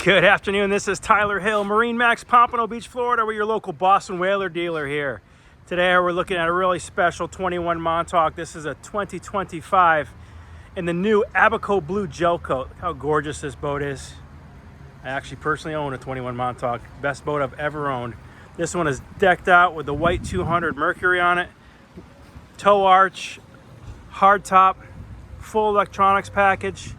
Good afternoon, this is Tyler Hill, MarineMax Pompano Beach, Florida. We're your local Boston whaler dealer here. Today we're looking at a really special 21 Montauk. This is a 2025 in the new Abaco Blue Gel Coat. Look how gorgeous this boat is. I actually personally own a 21 Montauk. Best boat I've ever owned. This one is decked out with the white 200 Mercury on it. Tow arch, hard top, full electronics package.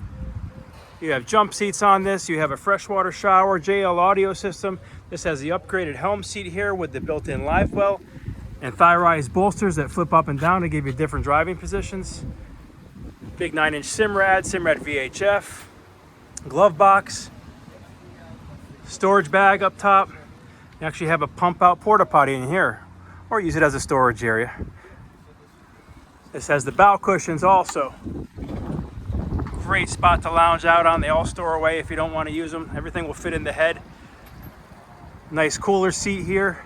You have jump seats on this. You have a freshwater shower, JL audio system. This has the upgraded helm seat here with the built-in live well and thigh-rise bolsters that flip up and down to give you different driving positions. Big 9-inch Simrad VHF, glove box, storage bag up top. You actually have a pump-out porta potty in here, or use it as a storage area. This has the bow cushions also. Great spot to lounge out on. They all store away if you don't want to use them. Everything will fit in the head. Nice cooler seat here.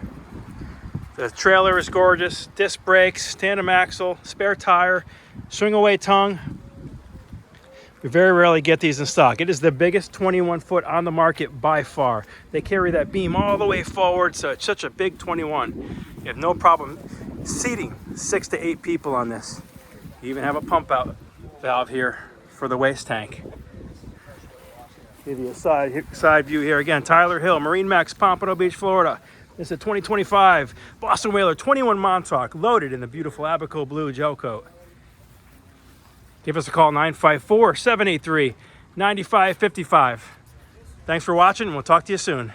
The trailer is gorgeous. Disc brakes, tandem axle, spare tire, swing away tongue. We very rarely get these in stock. It is the biggest 21 foot on the market by far. They carry that beam all the way forward, so it's such a big 21. You have no problem seating 6 to 8 people on this. You even have a pump out valve here for the waste tank. Give you a side view here. Again, Tyler Hill, MarineMax Pompano Beach, Florida. This is a 2025 Boston Whaler 21 Montauk, loaded in the beautiful Abaco Blue Gel Coat. Give us a call, 954-783-9555. Thanks for watching, and we'll talk to you soon.